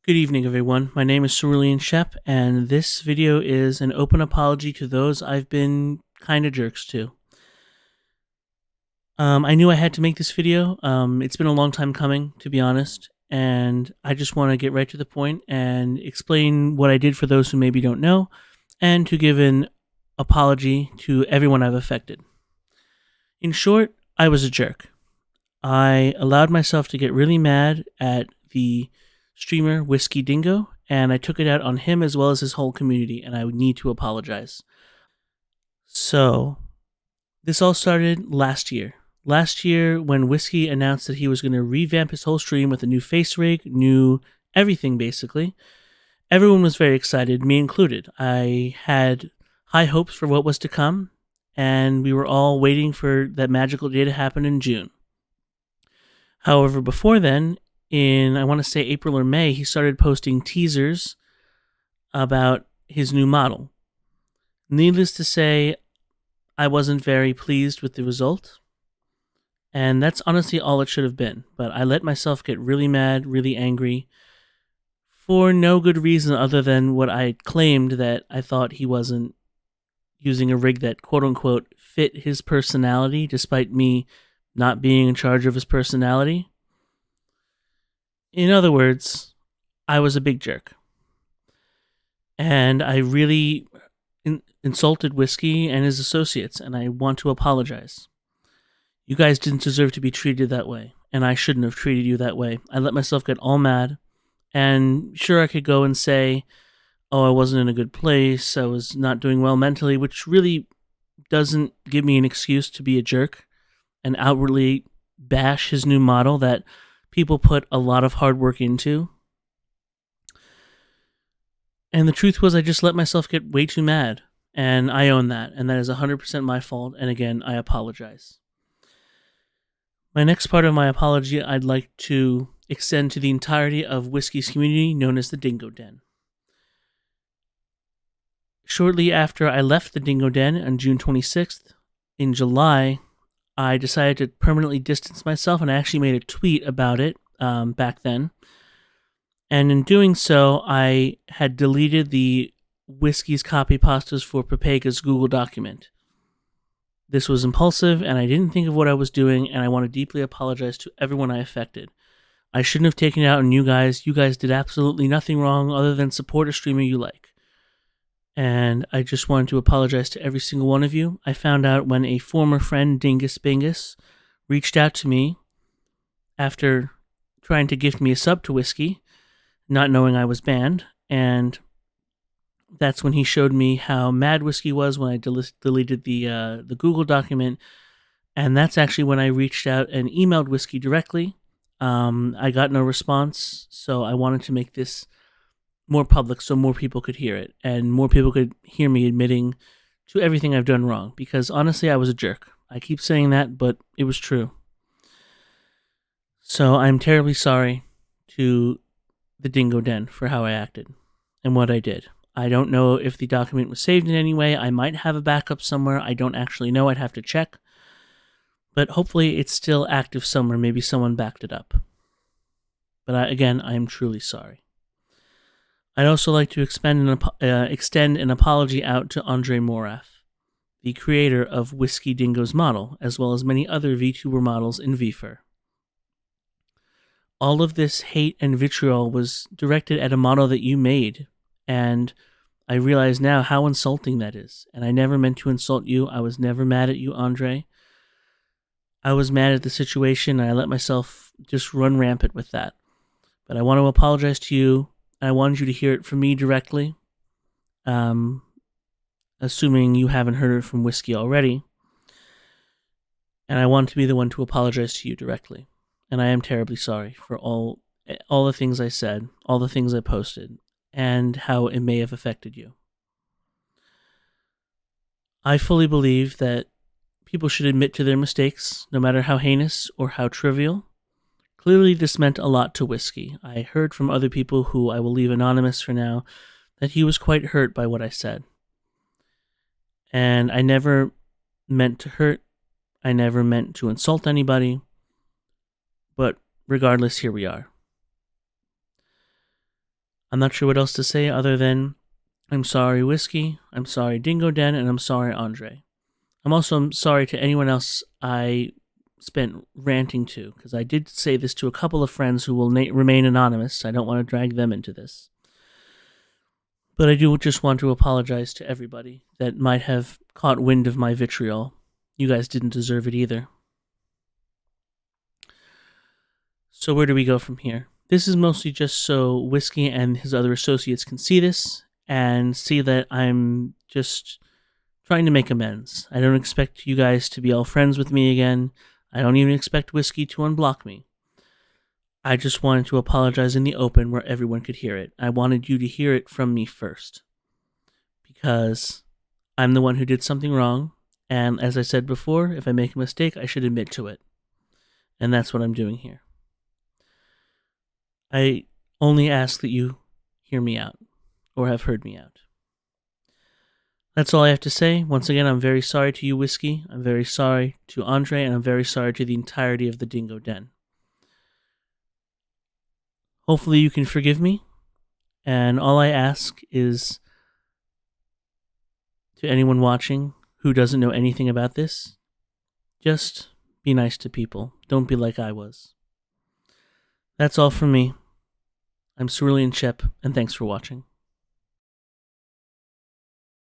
Good evening, everyone. My name is Cerulean Shep, and this video is an open apology to those I've been kinda jerks to. I knew I had to make this video. It's been a long time coming, to be honest, and I just want to get right to the point and explain what I did for those who maybe don't know, and to give an apology to everyone I've affected. In short, I was a jerk. I allowed myself to get really mad at the streamer Whiskey Dingo, and I took it out on him as well as his whole community, and I would need to apologize. So, this all started last year. Last year, when Whiskey announced that he was going to revamp his whole stream with a new face rig, new everything basically, everyone was very excited, me included. I had high hopes for what was to come, and we were all waiting for that magical day to happen in June. However, before then, in I want to say April or May, he started posting teasers about his new model. Needless to say, I wasn't very pleased with the result, and that's honestly all it should have been. But I let myself get really mad, really angry, for no good reason other than what I claimed, that I thought he wasn't using a rig that quote-unquote fit his personality, despite me not being in charge of his personality. In other words, I was a big jerk. And I really insulted Whiskey and his associates, and I want to apologize. You guys didn't deserve to be treated that way, and I shouldn't have treated you that way. I let myself get all mad, and sure, I could go and say, oh, I wasn't in a good place, I was not doing well mentally, which really doesn't give me an excuse to be a jerk and outwardly bash his new model that people put a lot of hard work into. And the truth was, I just let myself get way too mad, and I own that, and that is 100% my fault, and again, I apologize. My next part of my apology I'd like to extend to the entirety of Whiskey's community, known as the Dingo Den. Shortly after I left the Dingo Den on June 26th, in July, I decided to permanently distance myself, and I actually made a tweet about it back then. And in doing so, I had deleted the Whiskey's copy pastas for Papega's Google document. This was impulsive, and I didn't think of what I was doing, and I want to deeply apologize to everyone I affected. I shouldn't have taken it out on you guys. You guys did absolutely nothing wrong other than support a streamer you like. And I just wanted to apologize to every single one of you. I found out when a former friend, Dingus Bingus, reached out to me after trying to gift me a sub to Whiskey, not knowing I was banned, and that's when he showed me how mad Whiskey was when I deleted the Google document, and that's actually when I reached out and emailed Whiskey directly. I got no response, so I wanted to make this more public so more people could hear it, and more people could hear me admitting to everything I've done wrong, because honestly, I was a jerk. I keep saying that, but it was true. So I'm terribly sorry to the Dingo Den for how I acted and what I did. I don't know if the document was saved in any way. I might have a backup somewhere. I don't actually know. I'd have to check. But hopefully it's still active somewhere. Maybe someone backed it up. But again, I am truly sorry. I'd also like to extend an apology out to Andre Morath, the creator of Whiskey Dingo's model, as well as many other VTuber models in VFur. All of this hate and vitriol was directed at a model that you made, and I realize now how insulting that is. And I never meant to insult you. I was never mad at you, Andre. I was mad at the situation, and I let myself just run rampant with that. But I want to apologize to you. I wanted you to hear it from me directly, assuming you haven't heard it from Whiskey already. And I want to be the one to apologize to you directly. And I am terribly sorry for all the things I said, all the things I posted, and how it may have affected you. I fully believe that people should admit to their mistakes, no matter how heinous or how trivial. Clearly, this meant a lot to Whiskey. I heard from other people, who I will leave anonymous for now, that he was quite hurt by what I said. And I never meant to hurt. I never meant to insult anybody. But regardless, here we are. I'm not sure what else to say other than I'm sorry, Whiskey, I'm sorry, Dingo Den, and I'm sorry, Andre. I'm also sorry to anyone else I spent ranting to, because I did say this to a couple of friends who will remain anonymous. I don't want to drag them into this. But I do just want to apologize to everybody that might have caught wind of my vitriol. You guys didn't deserve it either. So where do we go from here? This is mostly just so Whiskey and his other associates can see this and see that I'm just trying to make amends. I don't expect you guys to be all friends with me again. I don't even expect Whiskey to unblock me. I just wanted to apologize in the open where everyone could hear it. I wanted you to hear it from me first. Because I'm the one who did something wrong, and as I said before, if I make a mistake, I should admit to it. And that's what I'm doing here. I only ask that you hear me out, or have heard me out. That's all I have to say. Once again, I'm very sorry to you, Whiskey. I'm very sorry to Andre, and I'm very sorry to the entirety of the Dingo Den. Hopefully you can forgive me, and all I ask is to anyone watching who doesn't know anything about this, just be nice to people. Don't be like I was. That's all from me. I'm Cerulean Shep, and thanks for watching.